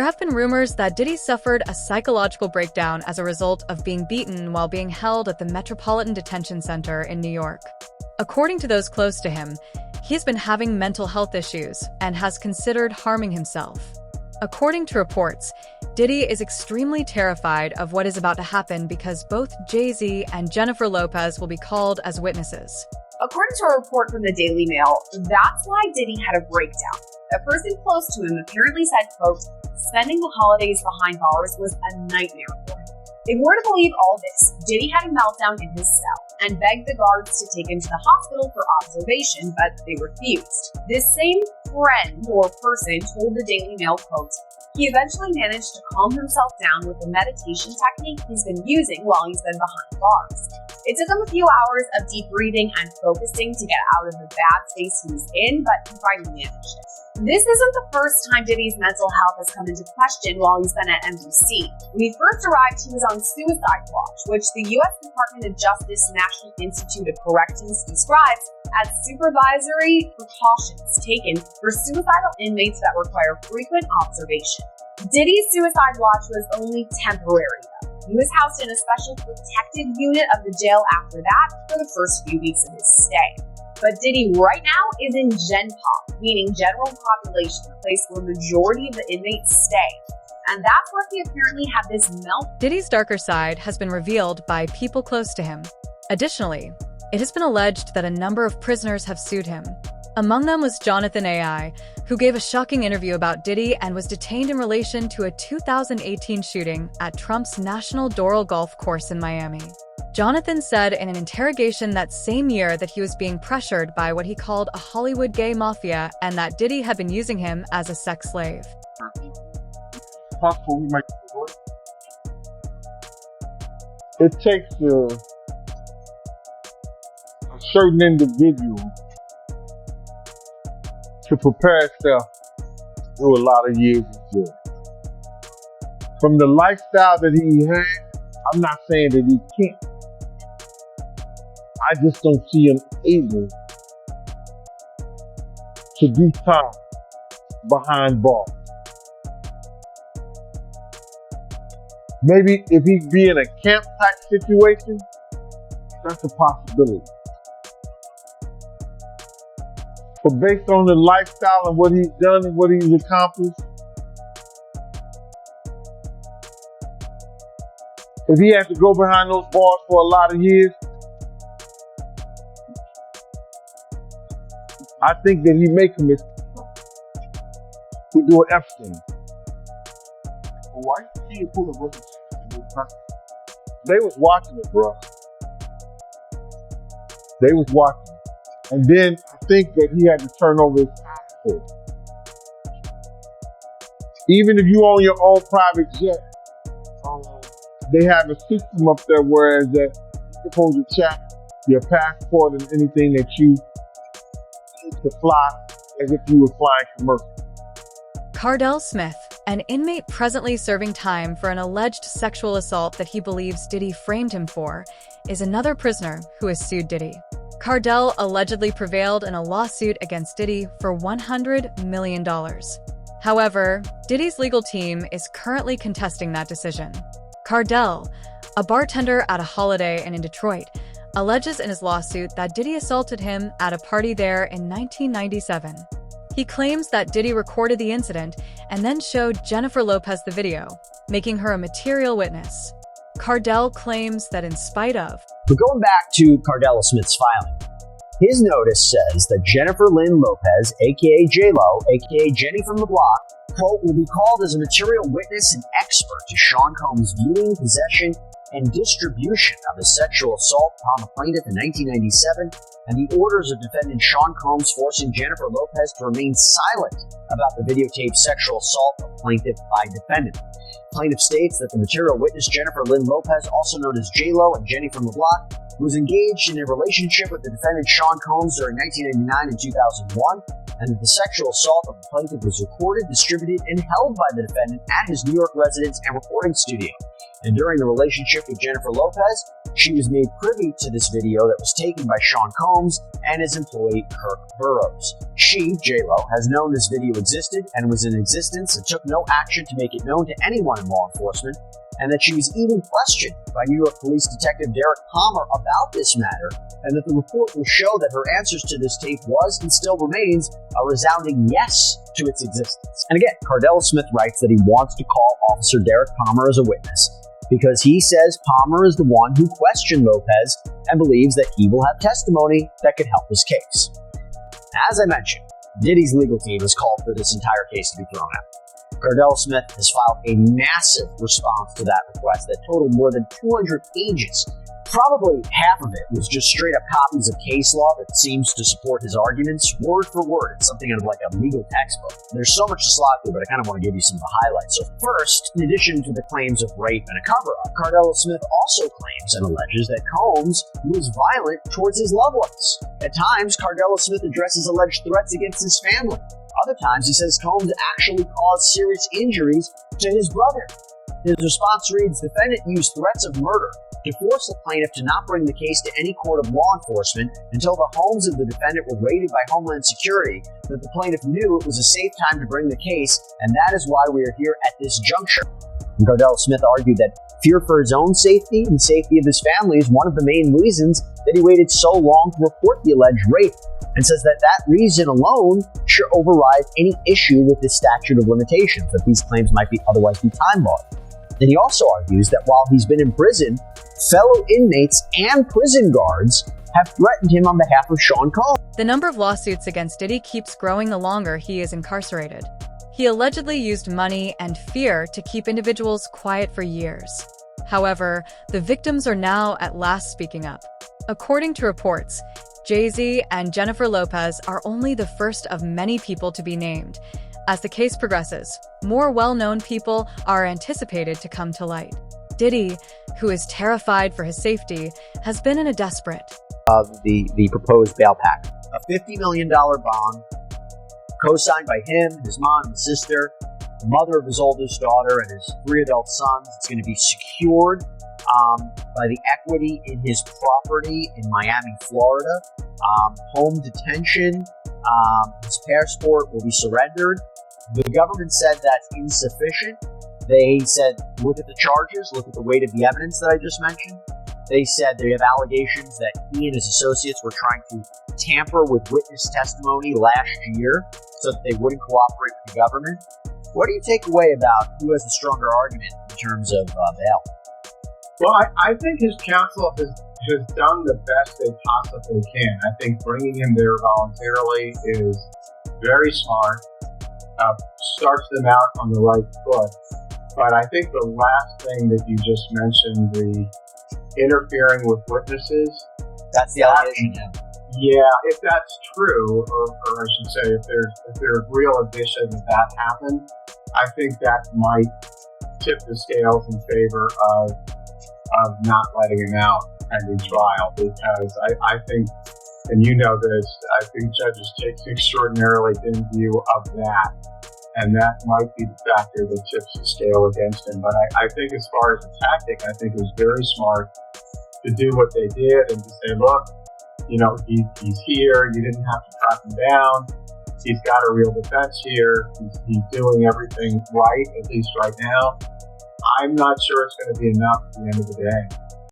There have been rumors that Diddy suffered a psychological breakdown as a result of being beaten while being held at the Metropolitan Detention Center in New York. According to those close to him, he's been having mental health issues and has considered harming himself. According to reports, Diddy is extremely terrified of what is about to happen because both Jay-Z and Jennifer Lopez will be called as witnesses. According to a report from the Daily Mail, that's why Diddy had a breakdown. A person close to him apparently said, quote, "Spending the holidays behind bars was a nightmare for him." If we're to believe all this, Diddy had a meltdown in his cell and begged the guards to take him to the hospital for observation, but they refused. This same friend or person told the Daily Mail, quote, "He eventually managed to calm himself down with the meditation technique he's been using while he's been behind bars. It took him a few hours of deep breathing and focusing to get out of the bad space he was in, but he finally managed it." This isn't the first time Diddy's mental health has come into question while he's been at MDC. When he first arrived, he was on suicide watch, which the U.S. Department of Justice National Institute of Corrections describes as supervisory precautions taken for suicidal inmates that require frequent observation. Diddy's suicide watch was only temporary, though. He was housed in a special protected unit of the jail after that for the first few weeks of his stay. But Diddy right now is in Gen Pop, meaning general population, a place where the majority of the inmates stay. And that's where he apparently had this Diddy's darker side has been revealed by people close to him. Additionally, it has been alleged that a number of prisoners have sued him. Among them was Jonathan AI, who gave a shocking interview about Diddy and was detained in relation to a 2018 shooting at Trump's National Doral Golf Course in Miami. Jonathan said in an interrogation that same year that he was being pressured by what he called a Hollywood gay mafia and that Diddy had been using him as a sex slave. Possible we might. It takes a certain individual to prepare itself through a lot of years of jail. From the lifestyle that he had, I'm not saying that he can't. I just don't see him able to do time behind bars. Maybe if he be in a camp type situation, that's a possibility. But based on the lifestyle and what he's done and what he's accomplished, if he has to go behind those bars for a lot of years, I think that he may commit to do an Epstein. Why did he pull the versus? They was watching it, bro. They was watching it. And then I think that he had to turn over his passport. Even if you own your own private jet, they have a system up there where that you're supposed to check your passport and anything that you need to fly as if you were flying commercial. Cardell Smith, an inmate presently serving time for an alleged sexual assault that he believes Diddy framed him for, is another prisoner who has sued Diddy. Cardell allegedly prevailed in a lawsuit against Diddy for $100 million. However, Diddy's legal team is currently contesting that decision. Cardell, a bartender at a Holiday Inn in Detroit, alleges in his lawsuit that Diddy assaulted him at a party there in 1997. He claims that Diddy recorded the incident and then showed Jennifer Lopez the video, making her a material witness. Cardell claims that in spite of... But going back to Cardell Smith's filing, his notice says that Jennifer Lynn Lopez, aka J-Lo, aka Jenny from the Block, quote, will be called as a material witness and expert to Sean Combs' viewing, possession, and distribution of a sexual assault upon the plaintiff in 1997, and the orders of defendant Sean Combs forcing Jennifer Lopez to remain silent about the videotaped sexual assault of plaintiff by defendant. Plaintiff states that the material witness Jennifer Lynn Lopez, also known as J-Lo and Jenny from the Block, was engaged in a relationship with the defendant Sean Combs during 1999 and 2001, and that the sexual assault of the plaintiff was recorded, distributed, and held by the defendant at his New York residence and recording studio. And during the relationship with Jennifer Lopez, she was made privy to this video that was taken by Sean Combs and his employee Kirk Burrows. She, J-Lo, has known this video existed and was in existence and took no action to make it known to anyone in law enforcement, and that she was even questioned by New York Police Detective Derek Palmer about this matter, and that the report will show that her answers to this tape was and still remains a resounding yes to its existence. And again, Cardell Smith writes that he wants to call Officer Derek Palmer as a witness because he says Palmer is the one who questioned Lopez and believes that he will have testimony that could help his case. As I mentioned, Diddy's legal team has called for this entire case to be thrown out. Cardell Smith has filed a massive response to that request that totaled more than 200 pages. Probably half of it was just straight up copies of case law that seems to support his arguments word for word. It's something out of like a legal textbook. There's so much to slot through, but I kind of want to give you some of the highlights. So first, in addition to the claims of rape and a cover-up, Cardell Smith also claims and alleges that Combs was violent towards his loved ones. At times, Cardell Smith addresses alleged threats against his family. Other times, he says Combs actually caused serious injuries to his brother. His response reads, defendant used threats of murder to force the plaintiff to not bring the case to any court of law enforcement until the homes of the defendant were raided by Homeland Security, that the plaintiff knew it was a safe time to bring the case, and that is why we are here at this juncture. And Cardell Smith argued that fear for his own safety and the safety of his family is one of the main reasons that he waited so long to report the alleged rape, and says that that reason alone should override any issue with the statute of limitations, that these claims might otherwise be time-barred. And he also argues that while he's been in prison, fellow inmates and prison guards have threatened him on behalf of Sean Combs. The number of lawsuits against Diddy keeps growing the longer he is incarcerated. He allegedly used money and fear to keep individuals quiet for years. However, the victims are now at last speaking up. According to reports, Jay-Z and Jennifer Lopez are only the first of many people to be named. As the case progresses, more well-known people are anticipated to come to light. Diddy, who is terrified for his safety, has been in a desperate the proposed bail package. A $50 million bond, co-signed by him, his mom, and his sister, the mother of his oldest daughter, and his 3 adult sons. It's going to be secured by the equity in his property in Miami, Florida. Home detention, his passport will be surrendered. The government said that's insufficient. They said, look at the charges, look at the weight of the evidence that I just mentioned. They said they have allegations that he and his associates were trying to tamper with witness testimony last year so that they wouldn't cooperate with the government. What do you take away about who has a stronger argument in terms of bail? Well, I think his counsel has done the best they possibly can. I think bringing him there voluntarily is very smart, starts them out on the right foot. But I think the last thing that you just mentioned, the interfering with witnesses. That's the allegation, yeah. If that's true, or I should say, if there's real admission that happened, I think that might tip the scales in favor of not letting him out pending trial, because I think, and you know this, I think judges take an extraordinarily dim view of that, and that might be the factor that tips the scale against him. But I think as far as the tactic, I think it was very smart to do what they did and to say, look, you know, he's here, you didn't have to track him down, he's got a real defense here, he's doing everything right, at least right now. I'm not sure it's going to be enough at the end of the day.